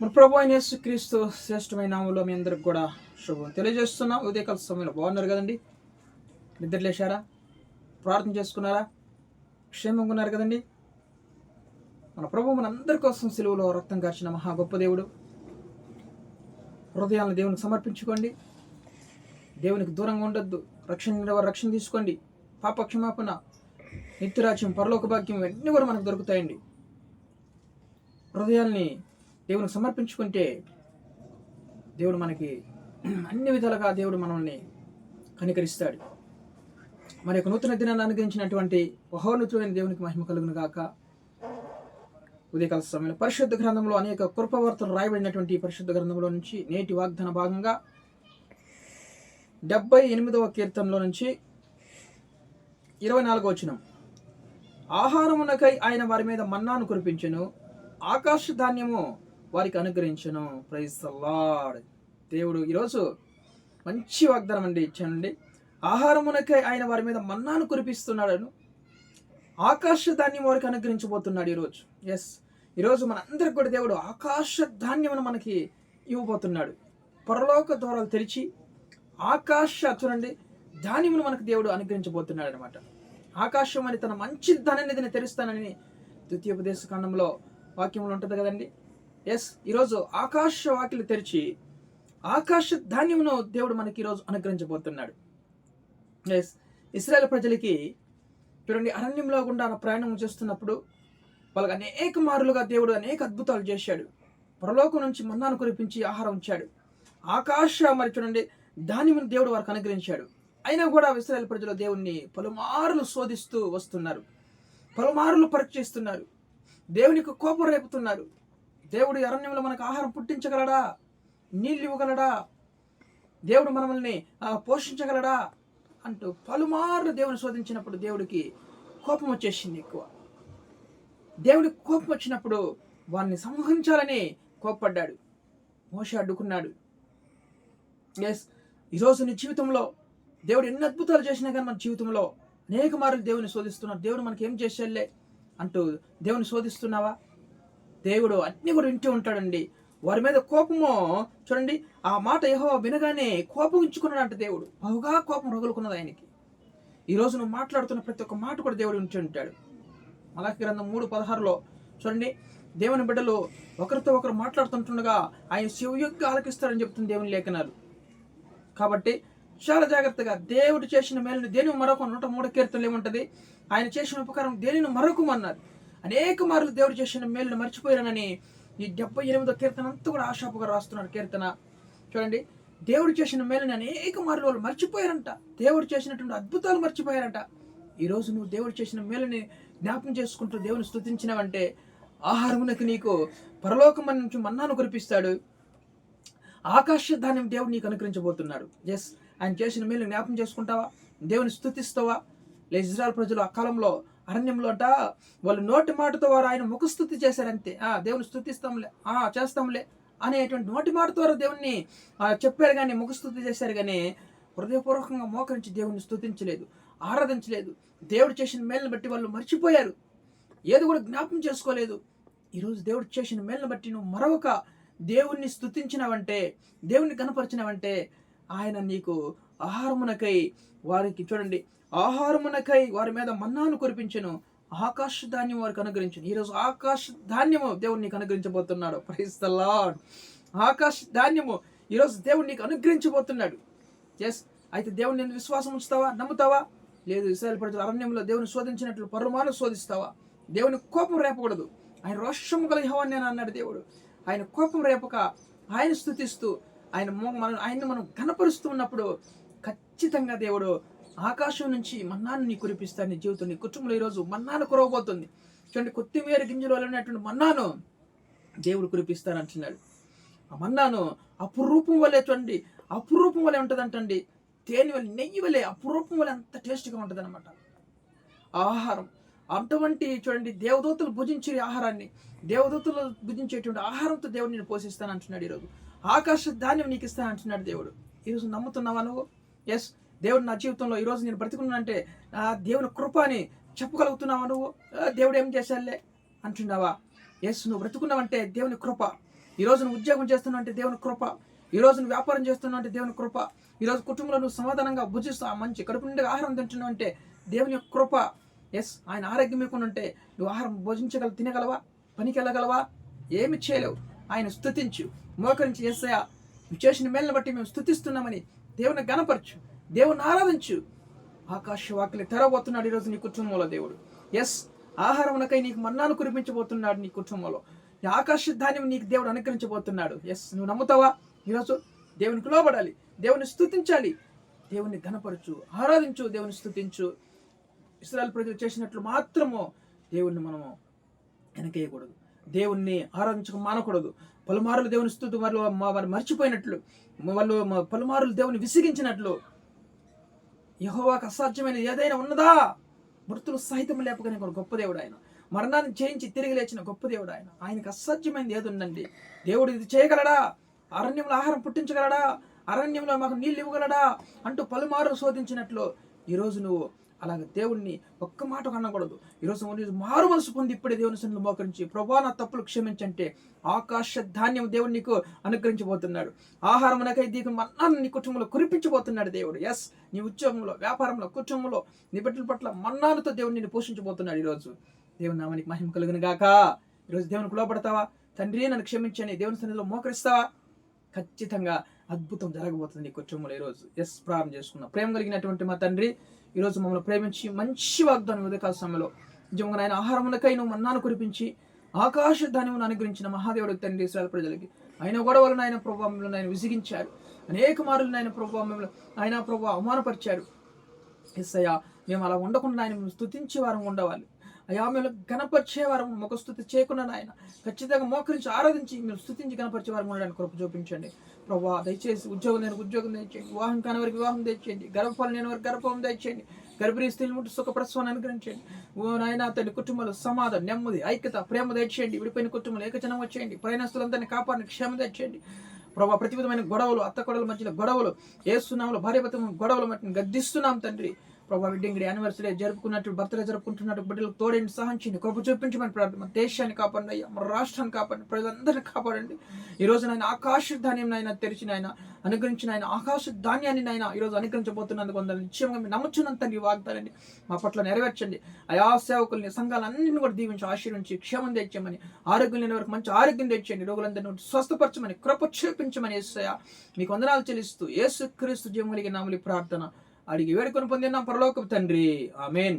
మన ప్రభు అయిన యేసుక్రీస్తు శ్రేష్టమైన నామంలో మీ అందరికి కూడా శుభం తెలియజేస్తున్నాం. ఉదయకాల సమయంలో బాగున్నారు కదండి? నిద్ర లేచారా? ప్రార్థన చేసుకున్నారా? క్షేమంగా ఉన్నారు కదండి? మన ప్రభు మన అందరి కోసం సిలువలో రక్తం కార్చిన మహా గొప్ప దేవుడు. హృదయాలను దేవునికి సమర్పించుకోండి. దేవునికి దూరంగా ఉండొద్దు. రక్షణ తీసుకోండి. పాప క్షమాపణ, నిత్యరాజ్యం, పరలోక భాగ్యం ఇవన్నీ కూడా మనకు దొరుకుతాయండి. హృదయాల్ని దేవునికి సమర్పించుకుంటే దేవుడు మనకి అన్ని విధాలుగా దేవుడు మనల్ని కనికరిస్తాడు. మన యొక్క నూతన దినాన్ని అనుగ్రహించినటువంటి మహోన్నతుడైన దేవునికి మహిమ కలుగును గాక. ఉదయకాల సమయంలో పరిశుద్ధ గ్రంథంలో అనేక కృపవార్తలు రాయబడినటువంటి పరిశుద్ధ గ్రంథంలో నుంచి నేటి వాగ్దాన భాగంగా 78వ కీర్తనలో నుంచి 24వ వచనం. ఆహారమునకై ఆయన వారి మీద మన్నాను కురిపించెను, ఆకాశ ధాన్యము వారికి అనుగ్రహించను. Praise the lord. దేవుడు ఈరోజు మంచి వాగ్దానం అండి ఇచ్చానండి. ఆహారమునకై ఆయన వారి మీద మన్నాను కురిపిస్తున్నాడు, ఆకాశ ధాన్యం వారికి అనుగ్రహించబోతున్నాడు ఈరోజు. ఈరోజు మన అందరికి కూడా దేవుడు ఆకాశ ధాన్యమును మనకి ఇవ్వబోతున్నాడు. పరలోక ద్వారాలు తెరిచి చూడండి ధాన్యమును మనకు దేవుడు అనుగ్రహించబోతున్నాడు అనమాట. ఆకాశం అని తన మంచి ధనాన్ని తెరుస్తానని ద్వితీయోపదేశ కాండంలో వాక్యంలో ఉంటుంది కదండి. ఈరోజు ఆకాశ వాకిలు తెరిచి ఆకాశ ధాన్యమును దేవుడు మనకి ఈరోజు అనుగ్రహించబోతున్నాడు. ఇశ్రాయేలు ప్రజలకి చూడండి, అరణ్యంలో గుండా ప్రయాణం చేస్తున్నప్పుడు వాళ్ళకి అనేక మారులుగా దేవుడు అనేక అద్భుతాలు చేశాడు. పరలోకం నుంచి మన్నాను కురిపించి ఆహారం ఉంచాడు. మరి చూడండి ధాన్యమును దేవుడు వారికి అనుగ్రహించాడు. అయినా కూడా ఇశ్రాయేలు ప్రజలు దేవుణ్ణి పలుమారులు శోధిస్తూ వస్తున్నారు, పలుమారులు పరీక్షిస్తున్నారు, దేవునికి కోపం రేపుతున్నారు. దేవుడు అరణ్యంలో మనకు ఆహారం పుట్టించగలడా? నీళ్ళు ఇవ్వగలడా? దేవుడు మనల్ని పోషించగలడా అంటూ పలుమార్లు దేవుని శోధించినప్పుడు దేవుడికి కోపం వచ్చేసింది ఎక్కువ. దేవుడికి కోపం వచ్చినప్పుడు వారిని సంహరించాలని కోప్పడ్డాడు. మోషే అడ్డుకున్నాడు. ఈరోజు నీ జీవితంలో దేవుడు ఎన్ని అద్భుతాలు చేసినా కానీ మన జీవితంలో అనేక మార్లు దేవుని శోధిస్తున్నాడు. దేవుడు మనకి ఏం చేసేలే అంటూ దేవుని శోధిస్తున్నావా? దేవుడు అన్ని కూడా వింటూ ఉంటాడండి. వారి మీద కోపము చూడండి, ఆ మాట యెహోవా వినగానే కోపం ఉంచుకున్నాడంట. దేవుడు బహుగా కోపం రగులుకున్నది ఆయనకి. ఈరోజు నువ్వు మాట్లాడుతున్న ప్రతి ఒక్క మాట కూడా దేవుడు వింటూ ఉంటాడు. మలాకి గ్రంథం 3:16లో చూడండి, దేవుని బిడ్డలు ఒకరితో ఒకరు మాట్లాడుతుంటుండగా ఆయన శివయుగ్గా ఆలకిస్తారని చెప్తుంది దేవుని లేఖనాలు. కాబట్టి చాలా జాగ్రత్తగా దేవుడు చేసిన మేలుని దేని మరొక 103 కీర్తనలు ఏముంటది, ఆయన చేసిన ఉపకారం దేనిని మరొకమన్నారు. అనేక మార్లు దేవుడు చేసిన మేలును మర్చిపోయారనని ఈ 78వ కీర్తన అంతా కూడా ఆశాపుగా రాస్తున్నాడు కీర్తన. చూడండి, దేవుడు చేసిన మేలుని అనేక మార్లు వాళ్ళు మర్చిపోయారంట. దేవుడు చేసినటువంటి అద్భుతాలు మర్చిపోయారంట. ఈరోజు నువ్వు దేవుడు చేసిన మేలుని జ్ఞాపకం చేసుకుంటూ దేవుని స్తుతించినవంటే ఆహారమునకు నీకు పరలోకం నుంచి మన్నాను కురిపిస్తాడు. ఆకాశ ధాన్యం దేవుడు నీకు అనుగ్రహించబోతున్నాడు. ఆయన చేసిన మేలు జ్ఞాపకం చేసుకుంటావా? దేవుని స్తుతిస్తావా? ఇశ్రాయేలు ప్రజలు ఆ కాలంలో అరణ్యంలో వాళ్ళు నోటి మాటతో వారు ఆయన ముఖస్థుతి చేశారంతే. దేవుని స్తుతిస్తాంలే, చేస్తాంలే అనేటువంటి నోటి మాట ద్వారా దేవుణ్ణి చెప్పారు కానీ ముఖస్థుతి చేశారు కానీ హృదయపూర్వకంగా మోకరించి దేవుణ్ణి స్తుతించలేదు, ఆరాధించలేదు. దేవుడు చేసిన మేలును బట్టి వాళ్ళు మర్చిపోయారు, ఏది కూడా జ్ఞాపకం చేసుకోలేదు. ఈరోజు దేవుడు చేసిన మేలును బట్టి నువ్వు మరొక దేవుణ్ణి స్తుతించినవంటే, దేవుణ్ణి కనపరిచినవంటే ఆయన నీకు ఆహారమునకై వారికి చూడండి ఆహారమునకై వారి మీద మన్నాను కురిపించెను, ఆకాశ ధాన్యం వారికి అనుగ్రహించను. ఈరోజు ఆకాశ ధాన్యము దేవుడు నీకు అనుగ్రహించబోతున్నాడు. Praise the lord. ఆకాశ ధాన్యము ఈరోజు దేవుడు నీకు అనుగ్రహించబోతున్నాడు. అయితే దేవుని నేను విశ్వాసం ఉంచుతావా? నమ్ముతావా? లేదు. ఇశ్రాయేలు ప్రజలు అరణ్యంలో దేవుని శోధించినట్లు పరుమాలు శోధిస్తావా? దేవుని కోపం రేపకూడదు. ఆయన రోషము గల యెహోవా నేను అన్నాడు దేవుడు. ఆయన కోపం రేపక ఆయన స్తుతిస్తూ ఆయన్ని మనం ఘనపరుస్తూ ఉన్నప్పుడు ఖచ్చితంగా దేవుడు ఆకాశం నుంచి మన్నాను నీ కురిపిస్తాడు. నీ జీవితం, నీ కుటుంబంలో ఈరోజు మన్నాను కురవబోతుంది. చూడండి, కొత్తిమీర గింజలు ఉన్నటువంటి మన్నాను దేవుడు కురిపిస్తానంటున్నాడు. ఆ మన్నాను అపురూపం వల్లే చూడండి, అపురూపం వల్లే ఉంటుంది అంటండి. తేనె వల్ల, నెయ్యి వల్లే, అపురూపం వల్ల అంత టేస్ట్గా ఉంటుంది అనమాట ఆహారం. అటువంటి చూడండి దేవదూతలు భుజించే ఆహారాన్ని, దేవదూతలు భుజించేటువంటి ఆహారంతో దేవుడు నేను పోషిస్తాను అంటున్నాడు. ఈరోజు ఆకాశ ధాన్యం నీకు ఇస్తాను అంటున్నాడు దేవుడు. ఈరోజు నమ్ముతున్నావా నువ్వు? దేవుడు నా జీవితంలో ఈరోజు నేను బ్రతికున్నానంటే దేవుని కృప అని చెప్పగలుగుతున్నావా నువ్వు? దేవుడు ఏం చేశాలే అంటున్నావా? నువ్వు బ్రతుకున్నావంటే దేవుని కృప. ఈరోజు నువ్వు ఉద్యోగం చేస్తున్నావు అంటే దేవుని కృప. ఈరోజు నువ్వు వ్యాపారం చేస్తున్నావు అంటే దేవుని కృప. ఈరోజు కుటుంబంలో నువ్వు సమాధానంగా భుజిస్తా మంచి కడుపు నిండా ఆహారం తింటున్నావు అంటే దేవుని యొక్క కృప. ఎస్, ఆయన ఆరోగ్యం ఇవ్వకుంటే నువ్వు ఆహారం తినగలవా? పనికి వెళ్ళగలవా? ఏమి చేయలేవు. ఆయన స్తుతించు, మోకరించి యేసయ్యా నువ్వు చేసిన మేలుని బట్టి మేము స్తుతిస్తున్నామని దేవుని గణపరచు, దేవుని ఆరాధించు. ఆకాశ వాకిలి తెరవబోతున్నాడు ఈరోజు నీ కుటుంబంలో దేవుడు. ఎస్, ఆహారమునకై నీకు మన్నాను కురిపించబోతున్నాడు నీ కుటుంబంలో. ఈ ఆకాశ ధాన్యం నీకు దేవుడు అనుగ్రహించబోతున్నాడు. ఎస్, నువ్వు నమ్ముతావా? ఈరోజు దేవునికి లోబడాలి, దేవుని స్తుతించాలి, దేవుని ఘనపరచు, ఆరాధించు, దేవుని స్తుతించు. ఇశ్రాయేలు ప్రజలు చేసినట్లు మాత్రము దేవుణ్ణి మనము వెనకేయకూడదు, దేవుణ్ణి ఆరాధించక మానకూడదు. పలుమారులు దేవుని స్తుతి వారు మర్చిపోయినట్లు, వాళ్ళు పలుమారులు దేవుని విసిగించినట్లు యెహోవాకు అసాధ్యమైన ఏదైనా ఉన్నదా? మృతులు సహితం లేపగానే గొప్ప దేవుడు ఆయన. మరణాన్ని జయించి తిరిగి లేచిన గొప్ప దేవుడు ఆయన. ఆయనకు అసాధ్యమైనది ఏది ఉందండి? దేవుడు ఇది చేయగలడా? అరణ్యంలో ఆహారం పుట్టించగలడా? అరణ్యంలో మాకు నీళ్ళు ఇవ్వగలడా అంటూ పలుమారులు శోధించినట్లు ఈరోజు నువ్వు అలాగే దేవుణ్ణి ఒక్క మాట కనకూడదు. ఈరోజు మారు మనసు పొంది ఇప్పుడే దేవుని సన్నిధిలో మోకరించి ప్రభువా నా తప్పులు క్షమించంటే ఆకాశ ధాన్యం దేవుడు నీకు అనుగ్రహించబోతున్నాడు. ఆహారమునకై దీనికి మన్నాను నీ కుటుంబంలో కురిపించబోతున్నాడు దేవుడు. ఎస్, నీ ఉద్యోగంలో, వ్యాపారంలో, కుటుంబంలో, నీ బిడ్డల పట్ల మన్నానుతో దేవుడు నిన్ను పోషించబోతున్నాడు. ఈరోజు దేవుని నామానికి మహిమ కలుగును గాక. ఈరోజు దేవునికి లోపడతావా? తండ్రి నన్ను క్షమించని దేవుని సన్నిధిలో మోకరిస్తావా? ఖచ్చితంగా అద్భుతం జరగబోతుంది నీ కుటుంబంలో ఈరోజు. ఎస్, ప్రారంభం చేసుకున్నాం. ప్రేమ కలిగినటువంటి మా తండ్రి, ఈరోజు మమ్మల్ని ప్రేమించి మంచి వాగ్దానం ఉదయకాల సమయంలో నిజంగా ఆయన ఆహారములకై నువ్వు మన్నాను కురిపించి ఆకాశ ధాన్యమును అనుగ్రహించిన మహాదేవుడు తండ్రి ఇశ్రాయేలు ప్రజలకి ఆయన గొడవలను ఆయన ప్రభావంలో ఆయన విసిగించారు. అనేక మారులను ఆయన ప్రభావంలో ఆయన ప్రభావ అవమానపరిచారు. యేసయ్యా మేము అలా ఉండకుండా ఆయన మేము స్తుతించే వారం ఉండవాలి. అయ్యా మేము గణపరిచే వారం ఒక స్థుతి చేయకుండా ఆయన ఖచ్చితంగా మోకరించి ఆరాధించి మేము స్తుతించి గణపరిచే వారం ఉండడానికి కృప చూపించండి ప్రభా. దయచేసి ఉద్యోగం లేని ఉద్యోగం దయచేయండి, వివాహం కాని వారికి వివాహం దయచేయండి, గర్భఫలం లేని వారికి గర్భఫలం దయచేయండి, గర్భిణీ స్త్రీలు ముట్టి సుఖ ప్రసవాన్ని అనుగ్రహించండి. ఓ నాయన తండ్రి, కుటుంబంలో సమాధానం, నెమ్మది, ఐక్యత, ప్రేమ దయచేయండి. విడిపోయిన కుటుంబంలో ఏకచనం వచ్చేయండి. ప్రయాణస్తులందరినీ కాపాడిని క్షేమ దయచేయండి ప్రభా. ప్రతి విధమైన గొడవలు, అత్త కొడల మధ్యలో గొడవలు, ఏసునామలో భార్యాభర్తల గొడవలు మట్టిని గద్దిస్తున్నాం తండ్రి ప్రభా. వెడ్డింగ్ డే, యానివర్సరీ జరుపుకున్నట్టు, బర్త్డే జరుపుకుంటున్నట్టు బిడ్డలకు తోడేంటి, సహాయం చేయండి, కృప చూపించమని ప్రార్థన. మన దేశాన్ని కాపాడండి అయ్యా, మన రాష్ట్రాన్ని కాపాడండి, ప్రజలందరినీ కాపాడండి. ఈ రోజు నాయన ఆకాశ ధాన్యం నాయన తెరిచిన ఆయన అనుగ్రహించిన ఆయన ఆకాశ ధాన్యాన్ని నాయన ఈరోజు అనుగ్రహించబోతున్నందుకు వందలు. నిశ్చయంగా మీరు నమ్ముచున్నంత నీ వాగ్దానాన్ని మా పట్ల నెరవేర్చండి. అయా సేవకుల్ని, సంఘాలన్నింటినీ కూడా దీవించి ఆశీర్వించి క్షేమం తెచ్చమని, ఆరోగ్యం లేని వరకు మంచి ఆరోగ్యం తెచ్చండి, రోగులందరినీ స్వస్థపరచమని, కృప చూపించమని యేసయ్యా మీకు వందనాలు చెల్లిస్తూ యేసుక్రీస్తు జీవం కలిగిన నామములో ప్రార్థన అడిగి వేడుకొని పొందిన పరలోకపు తండ్రి, ఆమేన్.